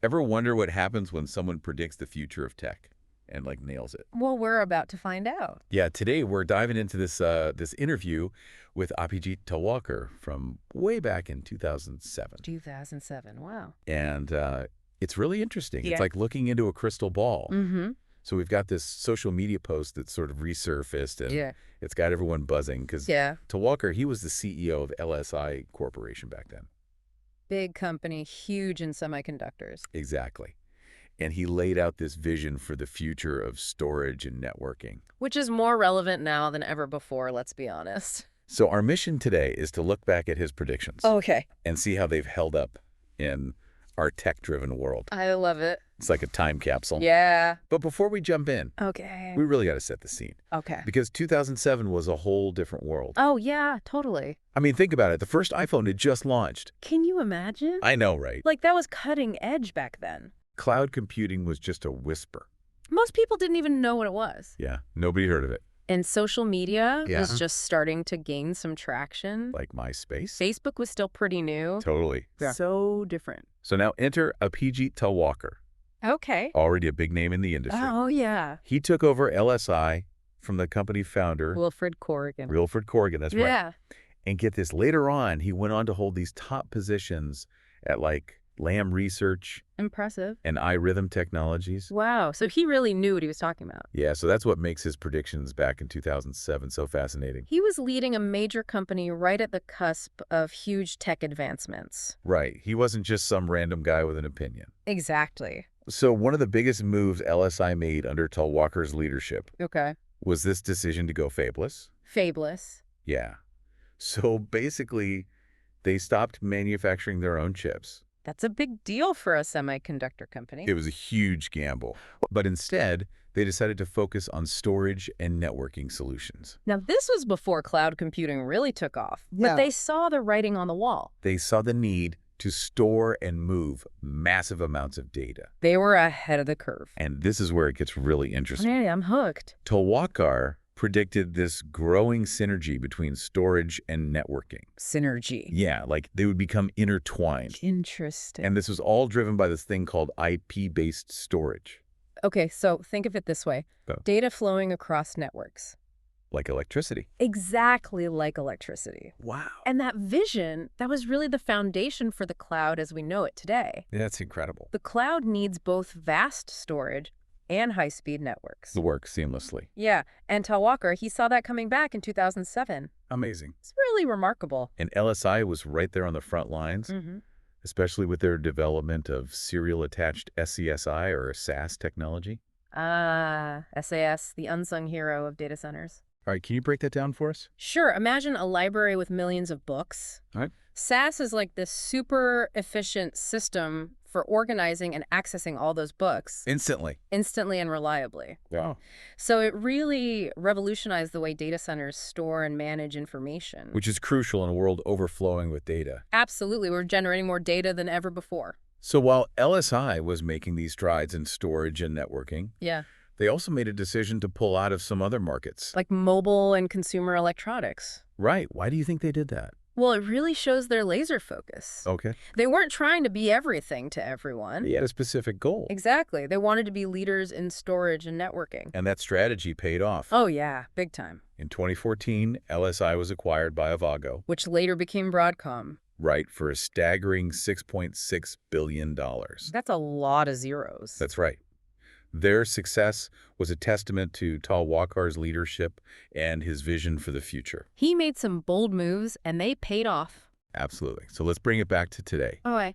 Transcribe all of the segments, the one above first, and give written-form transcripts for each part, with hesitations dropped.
Ever wonder what happens when someone predicts the future of tech and like nails it? Well, we're about to find out. Yeah, today we're diving into this interview with Abhijit Talwalkar from way back in 2007. 2007. Wow. And it's really interesting. Yeah. It's like looking into a crystal ball. Mm-hmm. So we've got this social media post that's sort of resurfaced, and it's got everyone buzzing because Talwalkar, he was the CEO of LSI Corporation back then. Big company, huge in semiconductors. Exactly. And he laid out this vision for the future of storage and networking. Which is more relevant now than ever before, let's be honest. So our mission today is to look back at his predictions. Okay. And see how they've held up in our tech-driven world. I love it. It's like a time capsule. Yeah. But before we jump in, we really got to set the scene. Okay. Because 2007 was a whole different world. Oh, yeah, totally. I mean, think about it. The first iPhone had just launched. Can you imagine? I know, right? Like, that was cutting edge back then. Cloud computing was just a whisper. Most people didn't even know what it was. Yeah, nobody heard of it. And social media was just starting to gain some traction. Like MySpace? Facebook was still pretty new. Totally. Yeah. So different. So now enter Abhijit Talwalkar. Okay. Already a big name in the industry. Oh, yeah. He took over LSI from the company founder, Wilfred Corrigan. Wilfred Corrigan, that's right. Yeah. And get this, later on, he went on to hold these top positions at like Lam Research. Impressive. And iRhythm Technologies. Wow. So he really knew what he was talking about. Yeah, so that's what makes his predictions back in 2007 so fascinating. He was leading a major company right at the cusp of huge tech advancements. Right. He wasn't just some random guy with an opinion. Exactly. So one of the biggest moves LSI made under Talwalkar's leadership was this decision to go fabless. Fabless. Yeah. So basically, they stopped manufacturing their own chips. That's a big deal for a semiconductor company. It was a huge gamble. But instead, they decided to focus on storage and networking solutions. Now, this was before cloud computing really took off. But they saw the writing on the wall. They saw the need to store and move massive amounts of data. They were ahead of the curve. And this is where it gets really interesting. Hey, I'm hooked. Talwalkar predicted this growing synergy between storage and networking. Synergy. Yeah, like they would become intertwined. Interesting. And this was all driven by this thing called IP-based storage. Okay, so think of it this way. Data flowing across networks. Like electricity. Exactly like electricity. Wow. And that vision, that was really the foundation for the cloud as we know it today. Yeah, that's incredible. The cloud needs both vast storage and high-speed networks. To work seamlessly. Yeah, and Talwalkar, he saw that coming back in 2007. Amazing. It's really remarkable. And LSI was right there on the front lines, especially with their development of serial-attached SCSI or SAS technology. Ah, SAS, the unsung hero of data centers. All right, can you break that down for us? Sure. Imagine a library with millions of books. All right. SAS is like this super efficient system for organizing and accessing all those books. Instantly and reliably. Yeah. So it really revolutionized the way data centers store and manage information. Which is crucial in a world overflowing with data. Absolutely. We're generating more data than ever before. So while LSI was making these strides in storage and networking, they also made a decision to pull out of some other markets. Like mobile and consumer electronics. Right. Why do you think they did that? Well, it really shows their laser focus. Okay. They weren't trying to be everything to everyone. They had a specific goal. Exactly. They wanted to be leaders in storage and networking. And that strategy paid off. Oh, yeah. Big time. In 2014, LSI was acquired by Avago. Which later became Broadcom. Right, for a staggering $6.6 billion. That's a lot of zeros. That's right. Their success was a testament to Talwalkar's leadership and his vision for the future. He made some bold moves, and they paid off. Absolutely. So let's bring it back to today. Okay.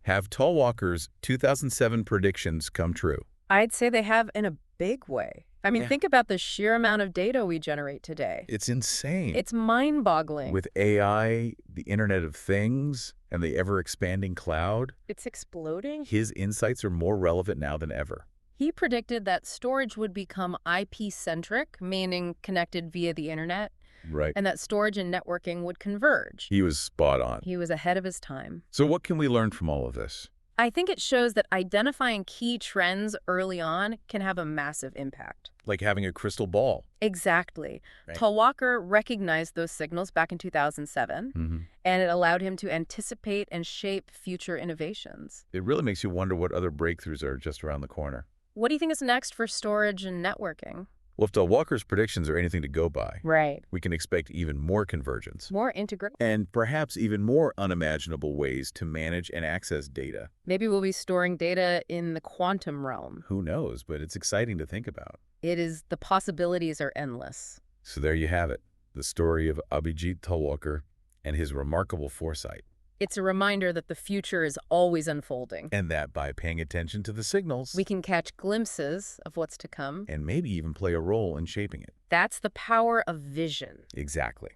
Have Talwalkar's 2007 predictions come true? I'd say they have in a big way. I mean, think about the sheer amount of data we generate today. It's insane. It's mind-boggling. With AI, the Internet of Things, and the ever-expanding cloud. It's exploding. His insights are more relevant now than ever. He predicted that storage would become IP-centric, meaning connected via the internet. Right. And that storage and networking would converge. He was spot on. He was ahead of his time. So what can we learn from all of this? I think it shows that identifying key trends early on can have a massive impact. Like having a crystal ball. Exactly. Right. Talwalkar recognized those signals back in 2007, and it allowed him to anticipate and shape future innovations. It really makes you wonder what other breakthroughs are just around the corner. What do you think is next for storage and networking? Well, if Talwalkar's predictions are anything to go by, Right. we can expect even more convergence. More integration. And perhaps even more unimaginable ways to manage and access data. Maybe we'll be storing data in the quantum realm. Who knows, but it's exciting to think about. The possibilities are endless. So there you have it, the story of Abhijit Talwalkar and his remarkable foresight. It's a reminder that the future is always unfolding. And that by paying attention to the signals, we can catch glimpses of what's to come. And maybe even play a role in shaping it. That's the power of vision. Exactly.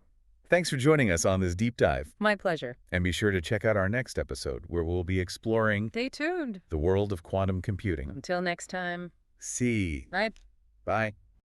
Thanks for joining us on this deep dive. My pleasure. And be sure to check out our next episode, where we'll be exploring Stay tuned. The world of quantum computing. Until next time. See. Bye. Bye.